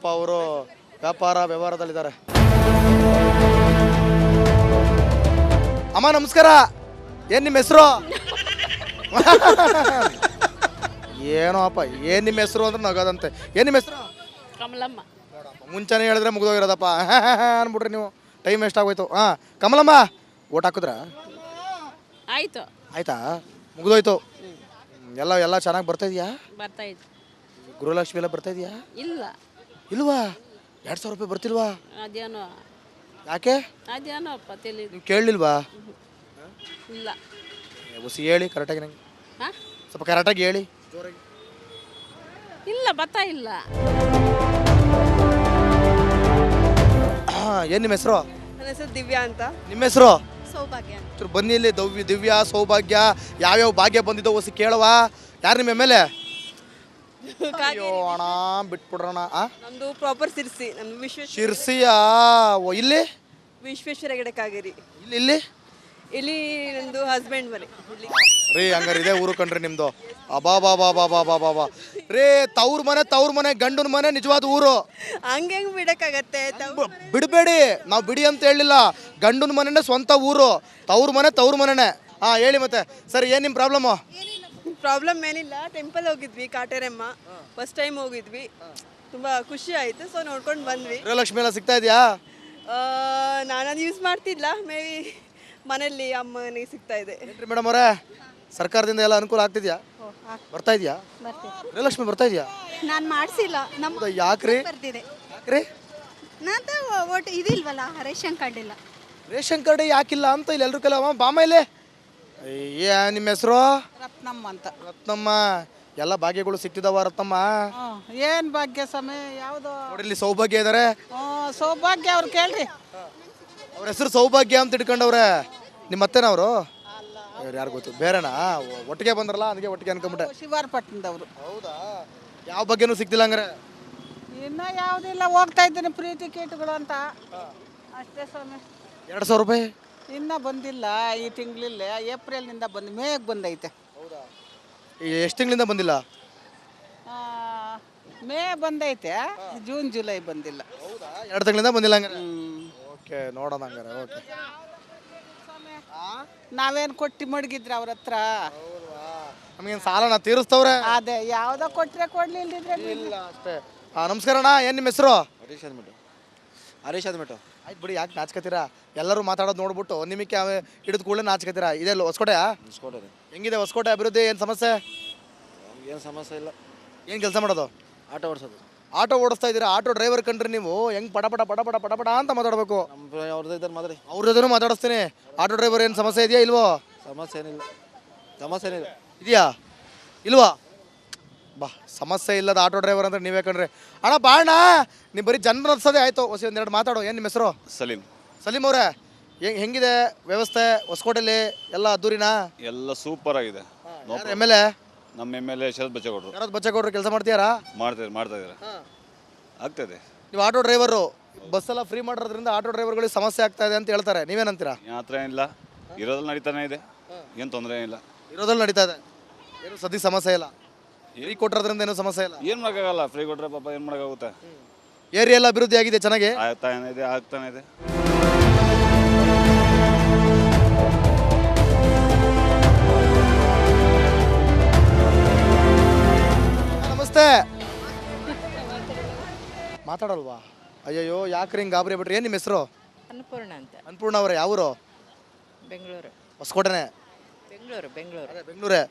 ಪಾಪ ಅವರು ವ್ಯವಹಾರದಲ್ಲಿದ್ದಾರೆ. ಅಮ್ಮ ನಮಸ್ಕಾರ. ಏನು ನಿಮ್ಮ ಹೆಸರು? ಏನೋ ಅಪ್ಪ, ಏನು ನಿಮ್ಮ ಹೆಸರು ಅಂದ್ರೆ ನಗೋದಂತೆ. ಏನು ನಿಮ್ಮ ಹೆಸರು? ಕಮಲಮ್ಮ. ಮುಂಚೆನೇ ಹೇಳಿದ್ರೆ ಮುಗಿದೋಗಿರೋದಪ್ಪ ಅನ್ಬಿಟ್ರಿ ನೀವು. ಟೈಮ್ ವೇಸ್ಟ್ ಆಗೋಯ್ತು. ಕಮಲಮ್ಮ ಓಟ್ ಹಾಕಿದ್ರಾ? ಆಯ್ತು. ಆಯ್ತಾ? ಮುಗಿದೋಯ್ತು. ಎಲ್ಲ ಚೆನ್ನಾಗಿ ಬರ್ತಾ ಇದೆಯಾ? ಬರ್ತಾ ಇತ್ತು. ಗೃಹಲಕ್ಷ್ಮಿ ಎಲ್ಲ ಬರ್ತಾ ಇದೆಯಾ? ಇಲ್ಲ. ಇಲ್ವಾ? 2,000 ರೂಪಾಯಿ ಬರ್ತಿಲ್ವಾ? ಅದೇನೋ ಯಾಕೆ? ಅದೇನೋ ಅಪ್ಪ ತಿಳಿದು. ನೀವು ಕೇಳಲಿಲ್ವಾ? ಇಲ್ಲ. ಹೊಸಿ ಹೇಳಿ ಕರೆಕ್ಟಾಗಿ, ನಂಗೆ ಹಾಂ ಸ್ವಲ್ಪ ಕರೆಕ್ಟಾಗಿ ಹೇಳಿ. ಇಲ್ಲ, ಬರ್ತಾ ಇಲ್ಲ. ಏನು ನಿಮ್ಮ ಹೆಸರು? ನನ್ನ ಹೆಸರು ದಿವ್ಯಾ ಅಂತ. ನಿಮ್ಮ ಹೆಸರು? ಸೌಭಾಗ್ಯ. ಬನ್ನಿ ಇಲ್ಲಿ. ದಿವ್ಯಾ, ಸೌಭಾಗ್ಯ, ಯಾವ್ಯಾವ ಭಾಗ್ಯ ಬಂದಿದ್ದೋ ಹೊಸಿ ಕೇಳವಾ? ಯಾರು ನಿಮ್ಮ ಎಮ್ ಎಲ್ ಎ? ಅಯ್ಯೋ ಅಣ್ಣ ಬಿಟ್ಬಿಡ್ರಣ. ನಮ್ದು ಪ್ರಾಪರ್ ಸಿರ್ಸಿ. ನಮ್ದು ಶಿರ್ಸಿಯಾ? ಇಲ್ಲಿ ವಿಶ್ವೇಶ್ವರ ಹೆಗಡೆ ಕಾಗೇರಿ. ಇಲ್ಲಿ ಇಲ್ಲಿ ನಮ್ದು ಹಸ್ಬೆಂಡ್ ಮನೆ ರೀ. ಹಂಗಾರೆ ಇದೇ ಊರು ಕಣ್ರಿ ನಿಮ್ದು. ಅಬಾ ರೇ, ತವ್ರ ಮನೆ ಗಂಡನ ಮನೆ ನಿಜವಾದ ಊರು. ಹಂಗೆ ಬಿಡಕ್ಕಾಗತ್ತೆ? ಬಿಡಬೇಡಿ, ನಾವು ಬಿಡಿ ಅಂತ ಹೇಳಿಲ್ಲ. ಗಂಡನ ಮನೆನೇ ಸ್ವಂತ ಊರು. ತವ್ರ ಮನೆನೇ. ಹೇಳಿ ಮತ್ತೆ. ಸರಿ, ಏನು ನಿಮ್ಮ ಪ್ರಾಬ್ಲಮ್ಮು? ಪ್ರಾಬ್ಲಮ್ ಏನಿಲ್ಲ. ಟೆಂಪಲ್ ಹೋಗಿದ್ವಿ, ಕಾಟೇರಮ್ಮ. ಫಸ್ಟ್ ಟೈಮ್ ಹೋಗಿದ್ವಿ, ತುಂಬ ಖುಷಿ ಆಯಿತು. ಸೊ ನೋಡ್ಕೊಂಡು ಬಂದ್ವಿ. ಗೃಹಲಕ್ಷ್ಮಿ ಎಲ್ಲ ಸಿಗ್ತಾ ಇದೆಯಾ? ನಾನು ಯೂಸ್ ಮಾಡ್ತಿಲ್ಲ. ಮೇ ಬಿ ಮನೇಲಿ ಅಮ್ಮನಿಗೆ ಸಿಗ್ತಾ ಇದೆ. ಮೇಡಮ್ ಅವರೇ, ಸರ್ಕಾರದಿಂದ ಎಲ್ಲ ಅನುಕೂಲ ಆಗ್ತಿದ್ಯಾ? ಬರ್ತಾ ಇದೆಯಾ? ಗೃಹಲಕ್ಷ್ಮಿ ಬರ್ತಾ ಇದೆಯಾ? ನಾನು ಮಾಡಿಸಿಲ್ಲ. ನಮ್ದು ಯಾಕ್ರಿ? ಯಾಕ್ರಿ? ನಾನು ಒಟ್ಟು ಇದಿಲ್ವಲ್ಲ, ರೇಷನ್ ಕಾರ್ಡ್ ಇಲ್ಲ. ರೇಷನ್ ಕಾರ್ಡ್ ಯಾಕಿಲ್ಲ ಅಂತ ಇಲ್ಲಿ ಎಲ್ರು ಕಲ ಬಾಮ ಇಲ್ಲಿ. ನಿಮ್ಮ ಹೆಸರು? ರತ್ನಮ್ಮ ಅಂತ. ರತ್ನಮ್ಮ. ಎಲ್ಲ ಭಾಗ್ಯಗಳು ಸಿಕ್ತಿದಾವ ರತ್ನಮ್ಮ? ಏನ್ ಭಾಗ್ಯ ಸಮಯ ಯಾವ್ದು? ನೋಡಿ ಇಲ್ಲಿ ಸೌಭಾಗ್ಯ ಇದಾರೆ. ಸೌಭಾಗ್ಯ ಅವ್ರು ಕೇಳ್ರಿ. ಅವ್ರ ಹೆಸರು ಸೌಭಾಗ್ಯ ಅಂತ ಇಟ್ಕೊಂಡವ್ರೆ. ನಿಮ್ಮ ಅತ್ತೆನವರು? ಯಾರು ಗೊತ್ತು, ಬೇರೆನಾ? ಒಟ್ಟಿಗೆ ಬಂದ್ರಲ್ಲ, ಅದಕ್ಕೆ ಒಟ್ಟಿಗೆ ಅನ್ಕೊಂಬಿಟ್ಟೆ. ಶಿವಾರಪಟ್ಟಣದವ್ರು. ಹೌದಾ? ಯಾವ ಬಗ್ಗೆನೂ ಸಿಕ್ತಿಲ್ಲ ಹಂಗಾರೆ? ಇನ್ನ ಯಾವ್ದಿಲ್ಲ, ಹೋಗ್ತಾ ಇದ್ದೀನಿ ಫ್ರೀ ಟಿಕೆಟ್ಗಳು ಅಂತ ಅಷ್ಟೇ ಸ್ವಾಮಿ. 2,000 ರೂಪಾಯಿ ಇನ್ನ ಬಂದಿಲ್ಲ. ಈ ತಿಂಗಳಿಲ್ಲ, ಏಪ್ರಿಲ್ನಿಂದ ಮೇಗೆ ಬಂದೈತೆ. ಎಷ್ಟು ತಿಂಗಳಿಂದ ಬಂದಿಲ್ಲ? ಮೇ ಬಂದೈತೆ, ಜೂನ್ ಜುಲೈ ಬಂದಿಲ್ಲ. 2 ತಿಂಗಳಿಂದ ಬಂದಿಲ್ಲ ಹಂಗಾರೆ? ಓಕೆ, ನೋಡೋಣ ಹಂಗಾರೆ. ಓಕೆ, ನಾವೇನು ಕೊಟ್ಟು ಮಡಗಿದ್ರೆ ಅವ್ರ ಹತ್ರ? ನಮಗೇನು ಸಾಲನ ತೀರಿಸ್ತವ್ರೆ? ಅದೇ ಯಾವ್ದೋ ಕೊಟ್ರೆ ಕೊಡ್ಲಿ, ಇಲ್ದಿದ್ರೆ ಇಲ್ಲ ಅಷ್ಟೇ. ನಮಸ್ಕಾರ ಅಣ್ಣ. ಏನು ನಿಮ್ಮ ಹೆಸರು? ಹರೀಶ್ ಅದ್ಬಿಟ್ಟು. ಆಯ್ತು ಬಿಡಿ, ಯಾಕೆ ನಾಚ್ಕತ್ತೀರಾ? ಎಲ್ಲರೂ ಮಾತಾಡೋದು ನೋಡ್ಬಿಟ್ಟು ನಿಮಗೆ ಹಿಡಿದು ಕೂಡಲೇ ನಾಚ್ಕತ್ತೀರಾ. ಇದೆ ಹೊಸಕೋಟೆ? ಹೆಂಗಿದೆ ಹೊಸಕೋಟೆ ಅಭಿವೃದ್ಧಿ? ಏನು ಸಮಸ್ಯೆ? ಏನು ಸಮಸ್ಯೆ ಇಲ್ಲ. ಏನು ಕೆಲಸ ಮಾಡೋದು? ಆಟೋ ಓಡಿಸೋದು. ಆಟೋ ಓಡಿಸ್ತಾ ಇದ್ದೀರಾ? ಆಟೋ ಡ್ರೈವರ್ ಕಂಡ್ರಿ ನೀವು. ಹೆಂಗೆ ಪಟ ಅಂತ ಮಾತಾಡಬೇಕು. ಅವ್ರದ್ದು ಇದ್ದಾರೆ ಮಾದ್ರಿ. ಅವ್ರ ಜೊತೆ ಮಾತಾಡಿಸ್ತೀನಿ. ಆಟೋ ಡ್ರೈವರ್ ಏನು ಸಮಸ್ಯೆ ಇದೆಯಾ ಇಲ್ವೋ? ಸಮಸ್ಯೆ ಏನಿಲ್ಲ. ಇದೆಯಾ ಇಲ್ವಾ? ಬಾ, ಸಮಸ್ಯೆ ಇಲ್ಲದ ಆಟೋ ಡ್ರೈವರ್ ಅಂದ್ರೆ ನೀವೇ ಕಣ್ರಿ. ಅಣ್ಣ ಬಾ ಅಣ್ಣ, ನೀವು ಬರೀ ಜನ್ಮ ನಡ್ಸೋದೇ ಆಯಿತು. ಒಂದೆರಡು ಮಾತಾಡೋ. ಏನು ನಿಮ್ಮ ಹೆಸರು? ಸಲೀಮ್ ಅವರೇ, ಹೆಂಗಿದೆ ವ್ಯವಸ್ಥೆ ಹೊಸಕೋಟೆಯಲ್ಲಿ? ಎಲ್ಲ ಅದ್ದೂರಿನಾ? ಎಲ್ಲ ಸೂಪರ್ ಆಗಿದೆ. M L A? ನಮ್ಮ ಎಮ್ ಎಲ್ ಎ ಶರತ್ ಬಚ್ಚೇಗೌಡರು ಕೆಲಸ ಮಾಡ್ತೀಯಾರಾ? ಮಾಡ್ತಾ ಇದ್ದಾರೆ. ಆಗ್ತದೆ. ನೀವು ಆಟೋ ಡ್ರೈವರು, ಬಸ್ ಎಲ್ಲ ಫ್ರೀ ಮಾಡಿರೋದ್ರಿಂದ ಆಟೋ ಡ್ರೈವರ್ಗಳಿಗೆ ಸಮಸ್ಯೆ ಆಗ್ತಾ ಇದೆ ಅಂತ ಹೇಳ್ತಾರೆ. ನೀವೇನಂತೀರಾ? ಆ ಥರ ಏನಿಲ್ಲ, ಇರೋದ್ರಲ್ಲಿ ನಡೀತಾನೆ ಇದೆ, ಏನು ತೊಂದರೆ ಏನಿಲ್ಲ. ಇರೋದ್ರಲ್ಲಿ ನಡೀತಾ ಇದೆ, ಏನು ಸದ್ಯಕ್ಕೆ ಸಮಸ್ಯೆ ಇಲ್ಲ. ಫ್ರೀ ಕೊಟ್ಟಿರೋದ್ರಿಂದ ಏನೂ ಸಮಸ್ಯೆ ಇಲ್ಲ. ಏನು ಮಾಡೋಕ್ಕಾಗಲ್ಲ, ಫ್ರೀ ಕೊಟ್ಟರೆ ಪಾಪ ಏನು ಮಾಡೋಕ್ಕಾಗುತ್ತೆ. ಏರಿಯಾ ಎಲ್ಲ ಅಭಿವೃದ್ಧಿ ಆಗಿದೆ ಚೆನ್ನಾಗಿ? ಆಗ್ತಾನೆ ಇದೆ. ನಮಸ್ತೆ. ಮಾತಾಡಲ್ವಾ? ಅಯ್ಯಯ್ಯೋ, ಯಾಕ್ರಿ ಹಿಂಗೆ ಗಾಬರಿ ಬಿಟ್ರಿ? ಏನು ನಿಮ್ಮ ಹೆಸರು? ಅನ್ನಪೂರ್ಣ ಅಂತ. ಅನ್ನಪೂರ್ಣ ಅವರೇ, ಯಾವರು? ಬೆಂಗಳೂರು. ಹೊಸಕೋಟೆನೇ? ಬೆಂಗಳೂರು. ಬೆಂಗಳೂರೇ.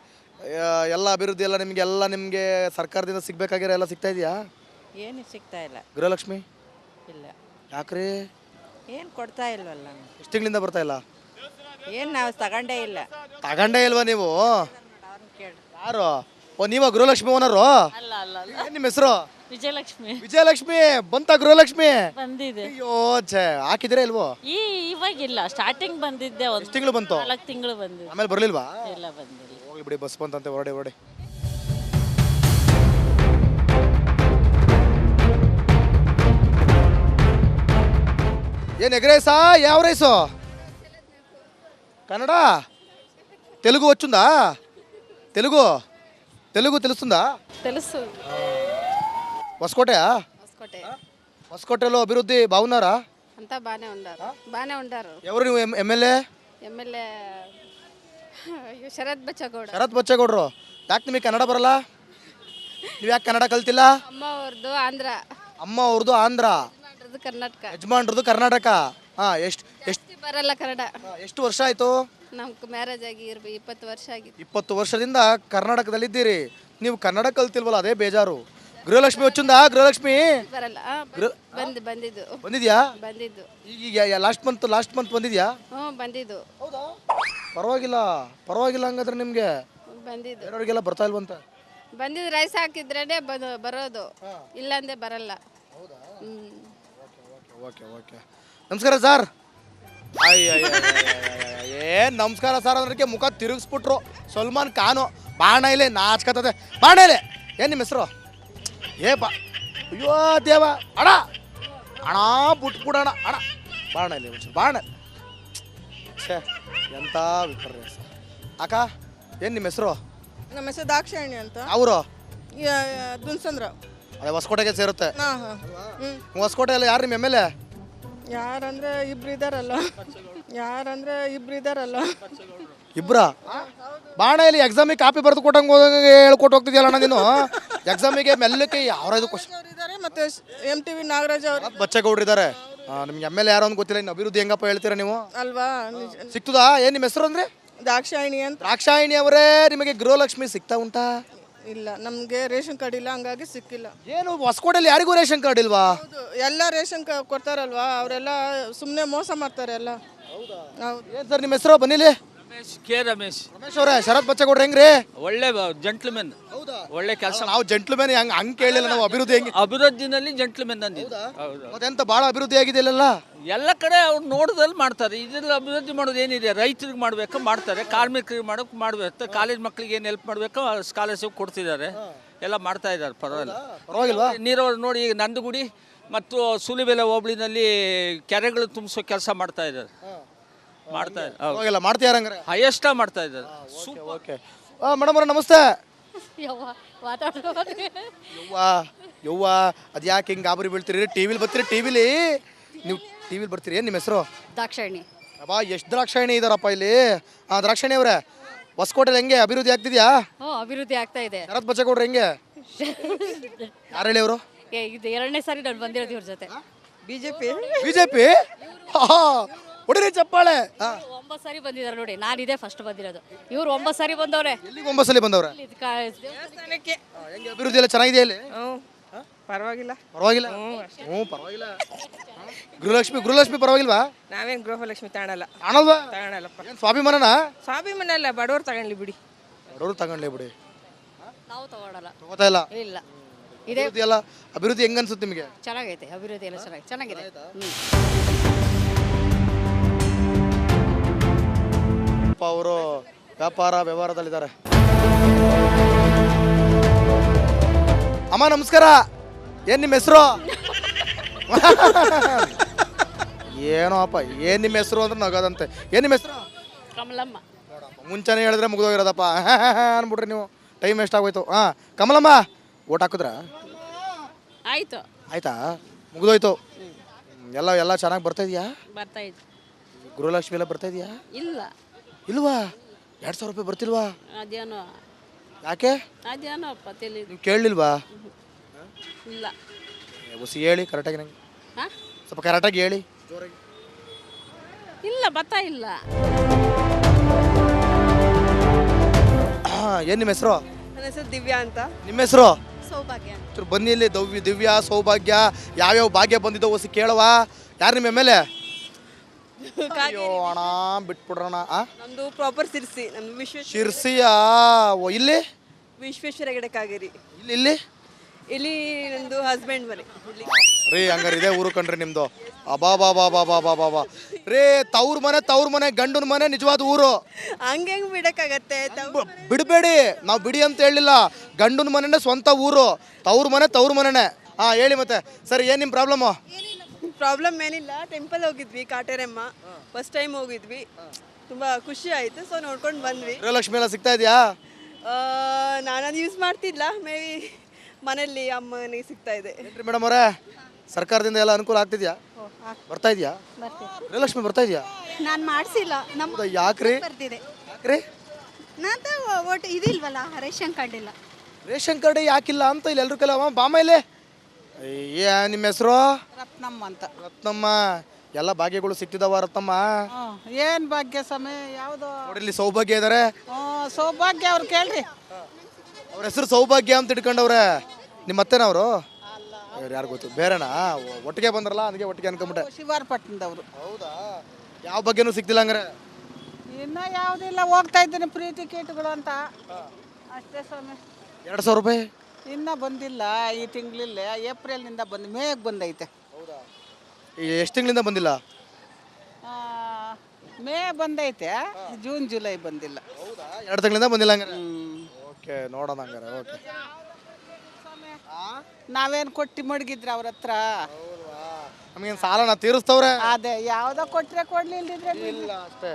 ಎಲ್ಲ ಅಭಿವೃದ್ಧಿ ಎಲ್ಲ ನಿಮಗೆ ಸರ್ಕಾರದಿಂದ ಸಿಗ್ಬೇಕಾಗಿರೋ ಎಲ್ಲ ಸಿಗ್ತಾ ಇದೆಯಾ? ಏನು ಸಿಗ್ತಾ ಇಲ್ಲ. ಗೃಹಲಕ್ಷ್ಮಿ ಇಲ್ಲ. ಯಾಕ್ರಿ? ಏನು ಕೊಡ್ತಾ ಇಲ್ವಲ್ಲ. ಎಷ್ಟು ತಿಂಗಳಿಂದ ಬರ್ತಾ ಇಲ್ಲ? ಏನು ನಾವು ತಗೊಂಡೇ ಇಲ್ಲ. ತಗೊಂಡೇ ಇಲ್ವಾ ನೀವು? ಯಾರು? ನೀವ ಗೃಹಲಕ್ಷ್ಮಿ ಓನರು? ಅಲ್ಲ. ಏನು ನಿಮ್ಮ ಹೆಸರು? ವಿಜಯಲಕ್ಷ್ಮಿ. ಬಂತ ಗೃಹಲಕ್ಷ್ಮಿ? ಬಂದಿದೆ. ಅಯ್ಯೋ ಛೇ, ಹಾಕಿದ್ರೆ ಇಲ್ವೋ? ಇವಾಗಿಲ್ಲ, ಸ್ಟಾರ್ಟಿಂಗ್ ಬಂದಿದ್ದೆ. ಎಷ್ಟು ತಿಂಗಳು ಬಂತು? 4 ತಿಂಗಳು ಬಂದಿದೆ. ಆಮೇಲೆ ಬರ್ಲಿಲ್ವಾ? ಇಲ್ಲ, ಬಂದಿಲ್ಲ. ಹೋಗಿ ಬಿಡಿ, ಬಸ್ ಬಂತಂತೆ, ಹೊರಡಿ. ಏನು ಎಗ್ ರೈಸಾ? ಯಾವ ರೈಸು? కన్నడ తెలుగు వచ్చుందా? తెలుగు తెలుస్తుందా? తెలుసు. ಹೊಸಕೋಟೆಯಾ? ಹೊಸಕೋಟೆ ಹೊಸಕೋಟೆలో అభివృద్ధి బాగున్నారా అంతా బాగానే ఉండారు ఎవరు ನೀವು ఎమ్మెల్యే ఎమ్మెల్యే ಶರತ್ ಬಚ್ಚಗೌಡ ಶರತ್ ಬಚ್ಚೇಗೌಡರು ಯಾಕೆ ನಿಮಗೆ ಕನ್ನಡ ಬರಲ್ಲ ನೀವು ಯಾಕೆ ಕನ್ನಡ ಕಲ್ತಿಲ್ಲ ಅಮ್ಮ ಅವ್ರದ್ದು ಆಂಧ್ರ ಅಮ್ಮ ಅವ್ರದ್ದು ಆಂಧ್ರ ಮಾಡ್ರದ್ದು ಕರ್ನಾಟಕ ಯಜಮಾನ್ರದ್ದು ಕರ್ನಾಟಕ ಎಷ್ಟು ಜಾಸ್ತಿ ಬರಲ್ಲ ಕನ್ನಡ ಎಷ್ಟು ವರ್ಷ ಆಯಿತು ನಮ್ಗೆ ಮ್ಯಾರೇಜ್ ಆಗಿ 20 ವರ್ಷ ಆಗಿತ್ತು 20 ವರ್ಷದಿಂದ ಕರ್ನಾಟಕದಲ್ಲಿದ್ದೀರಿ ನೀವು ಕನ್ನಡ ಕಲ್ತಿಲ್ವಲ್ಲ ಅದೇ ಬೇಜಾರು ಗೃಹಲಕ್ಷ್ಮಿ వచ్చిందా ಗೃಹಲಕ್ಷ್ಮಿ ಬರಲ್ಲ ಬಂದಿದ್ದು ಬಂದಿದ್ಯಾ ಬಂದಿದ್ದು ಈಗ ಲಾಸ್ಟ್ ಮಂತ್ ಬಂದಿದ್ಯಾ ಹ್ಞೂ ಬಂದಿದ್ದು ಪರವಾಗಿಲ್ಲ ಹಂಗಾದ್ರೆ ನಿಮಗೆ ಬಂದಿದ್ದು ಬೇರೆಯವ್ರಿಗೆಲ್ಲ ಬರ್ತಾ ಇಲ್ವಂತ ಬಂದಿದ್ದು ರೈಸ್ ಹಾಕಿದ್ರೇ ಬರೋದು ಇಲ್ಲಾಂದ್ರೆ ಬರಲ್ಲ ಓಕೆ ನಮಸ್ಕಾರ ಸರ್ ಏನ್ ನಮಸ್ಕಾರ ಸರ್ ಅನ್ನೋದಕ್ಕೆ ಮುಖ ತಿರುಗಿಸ್ಬಿಟ್ರು ಸಲ್ಮಾನ್ ಖಾನು ಬಾಣ ಇಲ್ಲೇ ನಾಚ್ಕತ್ತದೆ ಬಾಣ ಇಲ್ಲೇ ಏನು ನಿಮ್ಮ ಹೆಸರು ಅಯ್ಯೋ ದೇವ ಅಣ್ಣ ಬಿಟ್ಬಿಡೋಣ ಅಣ್ಣ ಬಾಣ ಇಲ್ಲಿ ಒಂಚೂರು ಬಾಣ ಛೇ ಎಂಥ ವಿಪರ್ಯಾಸ ಅಕ್ಕ ಏನು ನಿಮ್ಮ ಹೆಸರು ನಮ್ಮ ಹೆಸರು ದಾಕ್ಷಾಯಣಿ ಅಂತ ಅವರು ದುನ್ಸಂದ್ರ ಅದೇ ಹೊಸಕೋಟೆಗೆ ಸೇರುತ್ತೆ ಹಾಂ ಹಾಂ ಹೊಸಕೋಟೆಯಲ್ಲಿ ಯಾರು ನಿಮ್ಮ ಎಮ್ ಎಲ್ ಎ ಯಾರಂದ್ರೆ ಇಬ್ರು ಇದಾರಲ್ಲ ಇಬ್ರ ಬಾಣ ಇಲ್ಲಿ ಎಕ್ಸಾಮಿಗೆ ಕಾಪಿ ಬರೆದು ಕೊಟ್ಟಂಗೆ ಹೋದಂಗೆ ಹೇಳ್ಕೊಟ್ಟು ಹೋಗ್ತಿದ್ಯಲ್ಲ ಅಣ್ಣ ನೀನು ಎಕ್ಸಾಮಿಗೆ ಮೆಲ್ಲಕ್ಕೆ ಯಾವ್ದು ಕ್ವಶನ್ ಇದ್ದಾರೆ ಮತ್ತೆ MTV ನಾಗರಾಜ್ ಅವರು ಬಚ್ಚೇಗೌಡ್ರು ಇದ್ದಾರೆ ನಿಮ್ಗೆ ಎಮ್ ಎಲ್ ಎ ಯಾರು ಅಂತ ಗೊತ್ತಿಲ್ಲ ಇನ್ನು ಅಭಿವೃದ್ಧಿ ಹೆಂಗಪ್ಪ ಹೇಳ್ತೀರಾ ನೀವು ಅಲ್ವಾ ಸಿಕ್ತದಾ ಏನು ನಿಮ್ಮ ಹೆಸರು ಅಂದ್ರೆ ದಾಕ್ಷಾಯಣಿ ಅಂತ ದ್ರಾಕ್ಷಾಯಿಣಿ ಅವರೇ ನಿಮಗೆ ಗೃಹಲಕ್ಷ್ಮಿ ಸಿಗ್ತಾ ಉಂಟಾ ಇಲ್ಲ ನಮಗೆ ರೇಷನ್ ಕಾರ್ಡ್ ಇಲ್ಲ ಹಂಗಾಗಿ ಸಿಕ್ಕಿಲ್ಲ ಏನು ಹೊಸಕೋಟೆಯಲ್ಲಿ ಯಾರಿಗೂ ರೇಷನ್ ಕಾರ್ಡ್ ಇಲ್ವಾ ಹೌದು ಎಲ್ಲ ರೇಷನ್ ಕೊಡ್ತಾರಲ್ವಾ ಅವರೆಲ್ಲ ಸುಮ್ಮನೆ ಮೋಸ ಮಾಡ್ತಾರೆ ಎಲ್ಲ ಹೌದು ಏನು ಸರ್ ನಿಮ್ಮ ಹೆಸರು ಬನ್ನಿಲಿ ರಮೇಶ್ ರಮೇಶ್ ಅವರೇ ಶರತ್ ಬಚ್ಚೇಗೌಡ್ರು ಹೆಂಗ್ರಿ ಒಳ್ಳೆ ಜೆಂಟ್ಲ್ಮೆನ್ ಒಳ್ಳೆ ಕೆಲಸ ನಾವು ಜೆಂಟ್ಲ್ಮೆನ್ ಹಂಗೆ ಕೇಳಿಲ್ಲ ನಾವು ಅಭಿವೃದ್ಧಿ ಹೆಂಗೆ ಅಭಿವೃದ್ಧಿನಲ್ಲಿ ಜೆಂಟ್ಲ್ಮೆನ್ ಅಂದಿದ್ದು ಹೌದು ಮತ್ತೆಂತ ಭಾಳ ಅಭಿವೃದ್ಧಿ ಆಗಿದೆ ಇಲ್ಲೆಲ್ಲ ಎಲ್ಲ ಕಡೆ ಅವ್ರು ನೋಡೋದಲ್ಲಿ ಮಾಡ್ತಾರೆ ಇದರಲ್ಲಿ ಅಭಿವೃದ್ಧಿ ಮಾಡೋದು ಏನಿದೆ ರೈತರಿಗೆ ಮಾಡಬೇಕು ಮಾಡ್ತಾರೆ ಕಾರ್ಮಿಕರಿಗೆ ಮಾಡಬೇಕು ಕಾಲೇಜ್ ಮಕ್ಕಳಿಗೆ ಏನು ಹೆಲ್ಪ್ ಮಾಡಬೇಕು ಸ್ಕಾಲರ್ಶಿಪ್ ಕೊಡ್ತಿದ್ದಾರೆ ಎಲ್ಲ ಮಾಡ್ತಾ ಇದ್ದಾರೆ ಪರವಾಗಿಲ್ವಾ ನೀರಾವರಿ ನೋಡಿ ಈಗ ನಂದಗುಡಿ ಮತ್ತು ಸೂಲಿಬೆಲೆ ಹೋಬಳಿನಲ್ಲಿ ಕೆರೆಗಳು ತುಂಬಿಸೋ ಕೆಲಸ ಮಾಡ್ತಾ ಇದ್ದಾರೆ ಪರವಾಗಿಲ್ಲ ಮಾಡ್ತೀಯಾರ ಹಂಗಾರೆ ಹೈಯೆಸ್ಟ್ ಮಾಡ್ತಾ ಇದ್ದಾರೆ ಓಕೆ ಮೇಡಮ್ ಅವ್ರ ನಮಸ್ತೆ ಯವ್ವ ಯವ್ವ ಅದು ಯಾಕೆ ಹಿಂಗೆ ಗಾಬರಿ ಬೀಳ್ತೀರಿ ಟಿವಿಲಿ ಬರ್ತೀರಿ ನೀವು ಟಿವಿಲಿ ಬರ್ತೀರಿ ಏನು ನಿಮ್ಮ ಹೆಸರು ದಾಕ್ಷಾಯಣಿ ಅಬ್ಬಾ ಎಷ್ಟು ದ್ರಾಕ್ಷಾಯಣಿ ಇದಾರಪ್ಪ ಇಲ್ಲಿ ದ್ರಾಕ್ಷಾಯಣಿ ಅವರೇ ಹೊಸಕೋಟೆಲಿ ಹೆಂಗೆ ಅಭಿವೃದ್ಧಿ ಆಗ್ತಿದ್ಯಾ ಅಭಿವೃದ್ಧಿ ಆಗ್ತಾ ಇದೆ ಶರತ್ ಬಚ್ಚೇಗೌಡ್ರು ಹೆಂಗೆ ಯಾರು ಹೇಳಿ ಅವರು ಇದು 2ನೇ ಸಾರಿ ನಾನು ಬಂದಿರೋದು ಇವ್ರ ಜೊತೆ ಬಿಜೆಪಿ ಹೊಡಿರಿ ಚಪ್ಪಾಳೆ 9 ಸಾರಿ ಬಂದಿದ್ದಾರೆ ನೋಡಿ ನಾನು ಇದೇ ಫಸ್ಟ್ ಬಂದಿರೋದು ಇವ್ರು 9 ಸಾರಿ ಬಂದವ್ರೆ ಎಲ್ಲಿಗೆ 9 ಸಲ ಬಂದವ್ರೆ ದೇವಸ್ಥಾನಕ್ಕೆ ಹೆಂಗೆ ಅಭಿವೃದ್ಧಿ ಎಲ್ಲ ಚೆನ್ನಾಗಿದೆಯಾ ಇಲ್ಲಿ ಪರವಾಗಿಲ್ಲ ಪರವಾಗಿಲ್ಲ ಪರವಾಗಿಲ್ಲ ಗೃಹಲಕ್ಷ್ಮಿ ಪರವಾಗಿಲ್ವಾ ನಾವೇನು ಗೃಹಲಕ್ಷ್ಮಿ ತಗೊಳಲ್ಲ ಕಾಣಲ್ವಾ ತಗೊಳಲ್ಲಪ್ಪ ಏನು ಸ್ವಾಭಿಮಾನನ ಸ್ವಾಭಿಮಾನ ಅಲ್ಲ ಬಡವ್ರು ತಗೊಳ್ಳಿ ಬಿಡಿ ಬಡವರು ತಗೊಂಡ್ಲೇ ಬಿಡಿ ನಾವು ತಗೊಳಲ್ಲ ತಗೋತಾ ಇಲ್ಲ ಇಲ್ಲ ಅಭಿವೃದ್ಧಿ ಎಲ್ಲ ಅಭಿವೃದ್ಧಿ ಹೆಂಗ ಅನ್ಸುತ್ತೆ ನಿಮಗೆ ಚೆನ್ನಾಗೈತೆ ಅಭಿವೃದ್ಧಿ ಎಲ್ಲ ಚೆನ್ನಾಗಿದೆ ಅವರು ವ್ಯಾಪಾರ ವ್ಯವಹಾರದಲ್ಲಿದ್ದಾರೆ ಅಮ್ಮ ನಮಸ್ಕಾರ ಏನ್ ನಿಮ್ಮ ಹೆಸರು ಏನೋ ಅಪ್ಪ ಏನ್ ನಿಮ್ಮ ಹೆಸರು ಅಂದ್ರೆ ನಗೋದಂತೆ ಏನ್ ನಿಮ್ಮ ಹೆಸರು ಕಮಲಮ್ಮ ಮುಂಚೆನೇ ಹೇಳಿದ್ರೆ ಮುಗಿದೋಗಿರೋದಪ್ಪ ಅನ್ಬಿಟ್ರಿ ನೀವು ಟೈಮ್ ಎಷ್ಟಾಗೋಯ್ತು ಕಮಲಮ್ಮ ಓಟ್ ಹಾಕಿದ್ರ ಆಯ್ತು ಆಯ್ತಾ ಮುಗಿದೋಯ್ತು ಎಲ್ಲ ಚೆನ್ನಾಗಿ ಬರ್ತಾ ಇದೆಯಾ ಬರ್ತಾ ಇತ್ತು ಗೃಹಲಕ್ಷ್ಮಿ ಎಲ್ಲ ಬರ್ತಾ ಇದೆಯಾ ಇಲ್ವಾ 2,000 ರೂಪಾಯಿ ಬರ್ತಿಲ್ವಾ ಅದೇನೋ ಯಾಕೆ ಅಪ್ಪ ತಿಳಿದು ನೀವು ಕೇಳಲಿಲ್ವಾ ಇಲ್ಲ ಹೊಸಿ ಹೇಳಿ ಕರೆಕ್ಟಾಗಿ ನಂಗೆ ಸ್ವಲ್ಪ ಕರೆಕ್ಟಾಗಿ ಹೇಳಿ ಇಲ್ಲ ಬರ್ತಾ ಇಲ್ಲ ಏನು ನಿಮ್ಮ ಹೆಸರು ನನ್ನ ಹೆಸರು ದಿವ್ಯಾ ಅಂತ ನಿಮ್ಮ ಹೆಸರು ಸೌಭಾಗ್ಯ ಬನ್ನಿ ಇಲ್ಲಿ ದಿವ್ಯಾ ಸೌಭಾಗ್ಯ ಯಾವ್ಯಾವ ಭಾಗ್ಯ ಬಂದಿದ್ದೋ ಹೊಸಿ ಕೇಳವಾ ಯಾರು ನಿಮ್ಮ ಎಮ್ ಎಲ್ ಎ ಅಯ್ಯೋ ಅಣ್ಣ ಬಿಟ್ಬಿಡ್ರಣ ನಮ್ದು ಪ್ರಾಪರ್ ಸಿರ್ಸಿ ನಮ್ದು ಶಿರ್ಸಿಯಾ ಇಲ್ಲಿ ವಿಶ್ವೇಶ್ವರ ಹೆಗಡೆ ಕಾಗೇರಿ ಇಲ್ಲಿ ಇಲ್ಲಿ ನಂದು ಹಸ್ಬೆಂಡ್ ಮನೆ ಇಲ್ಲಿ ರೀ ಹಂಗಾರೆ ಇದೇ ಊರು ಕಣ್ರಿ ನಿಮ್ದು ಅಬಾ ರೀ ತವ್ರ ಮನೆ ಗಂಡನ ಮನೆ ನಿಜವಾದ ಊರು ಹಂಗೆ ಬಿಡಕ್ಕಾಗತ್ತೆ ಬಿಡಬೇಡಿ ನಾವು ಬಿಡಿ ಅಂತ ಹೇಳಿಲ್ಲ ಗಂಡನ ಮನೆನೇ ಸ್ವಂತ ಊರು ತವ್ರ ಮನೆನೇ ಹೇಳಿ ಮತ್ತೆ ಸರಿ ಏನು ನಿಮ್ಮ ಪ್ರಾಬ್ಲಮ್ ಏನಿಲ್ಲ ಟೆಂಪಲ್ ಹೋಗಿದ್ವಿ ಕಾಟೇರಮ್ಮ ಫಸ್ಟ್ ಟೈಮ್ ಹೋಗಿದ್ವಿ ತುಂಬ ಖುಷಿ ಆಯಿತು ಸೊ ನೋಡ್ಕೊಂಡು ಬಂದ್ವಿ ಗೃಹಲಕ್ಷ್ಮಿ ಎಲ್ಲ ಸಿಗ್ತಾ ಇದೆಯಾ ನಾನು ಯೂಸ್ ಮಾಡ್ತಿದ್ಲ ಮೇ ಬಿ ಮನೆಯಲ್ಲಿ ಅಮ್ಮನಿಗೆ ಸಿಗ್ತಾ ಇದೆ. ಏನ್ರಿ ಮೇಡಮ್ ಅವರೇ, ಸರ್ಕಾರದಿಂದ ಎಲ್ಲ ಅನುಕೂಲ ಆಗ್ತಿದ್ಯಾ? ಬರ್ತಾ ಇದೆಯಾ? ಗೃಹಲಕ್ಷ್ಮಿ ಬರ್ತಾ ಇದೆಯಾ? ನಾನು ಮಾಡಿಸಿಲ್ಲ. ನಮ್ಮ ಹೌದಾ, ಯಾಕ್ರಿ? ಬರ್ತಿದೆ. ಯಾಕ್ರಿ? ನಂದು ಒಟ್ಟು ಇದಿಲ್ವಲ್ಲ ರೇಷನ್ ಕಾರ್ಡ್ ಇಲ್ಲ. ರೇಷನ್ ಕಾರ್ಡ್ ಯಾಕಿಲ್ಲ ಅಂತ ಇಲ್ಲಿ ಎಲ್ರು ಕಲ ಬಾಮ ಇಲ್ಲಿ. ನಿಮ್ಮ ಹೆಸರು? ರತ್ನಮ್ಮ ಅಂತ. ರತ್ನಮ್ಮ. ಎಲ್ಲ ಭಾಗ್ಯಗಳು ಸಿಕ್ತಿದಾವ ರತ್ನಮ್ಮ? ಏನು ಭಾಗ್ಯ ಸಮಯ ಯಾವುದು? ನೋಡಿ ಇಲ್ಲಿ ಸೌಭಾಗ್ಯ ಇದಾರೆ. ಸೌಭಾಗ್ಯ ಅವ್ರು ಕೇಳ್ರಿ. ಅವ್ರ ಹೆಸರು ಸೌಭಾಗ್ಯ ಅಂತ ಇಟ್ಕೊಂಡವ್ರೆ. ನಿಮ್ಮ ಅತ್ತೆನವರು? ಇವ್ರು ಯಾರು ಗೊತ್ತು, ಬೇರೆನಾ? ಒಟ್ಟಿಗೆ ಬಂದ್ರಲ್ಲ ಅದಕ್ಕೆ ಒಟ್ಟಿಗೆ ಅನ್ಕೊಂಬಿಟ್ಟೆ. ಶಿವಾರಪಟ್ಟಣದವರು. ಹೌದಾ? ಯಾವ ಬಗ್ಗೆನೂ ಸಿಕ್ತಿಲ್ಲ ಹಂಗಾರೆ? ಇನ್ನೂ ಯಾವುದಿಲ್ಲ, ಹೋಗ್ತಾ ಇದ್ದೀನಿ ಫ್ರೀ ಟಿಕೆಟ್ಗಳು ಅಂತ ಅಷ್ಟೇ ಸ್ವಾಮಿ. 2,000 ರೂಪಾಯಿ ಇನ್ನೂ ಬಂದಿಲ್ಲ, ಈ ತಿಂಗಳಿಲ್ಲ, ಏಪ್ರಿಲ್ನಿಂದ ಮೇಗೆ ಬಂದೈತೆ. ಎಷ್ಟು ತಿಂಗಳಿಂದ ಬಂದಿಲ್ಲ? ಮೇ ಬಂದೈತೆ, ಜೂನ್ ಜುಲೈ ಬಂದಿಲ್ಲ. 2 ತಿಂಗಳಿಂದ ಬಂದಿಲ್ಲ ಹಂಗಾರೆ? ಓಕೆ, ನೋಡೋಣ ಹಂಗಾರೆ. ಓಕೆ, ನಾವೇನು ಕೊಟ್ಟು ಮಡಗಿದ್ರೆ ಅವ್ರ ಹತ್ರ? ನಮಗೇನು ಸಾಲನ ತೀರಿಸ್ತವ್ರೆ? ಅದೇ ಯಾವುದೋ ಕೊಟ್ಟರೆ ಕೊಡ್ಲಿಲ್ದಿದ್ರೆ ಇಲ್ಲ ಅಷ್ಟೇ.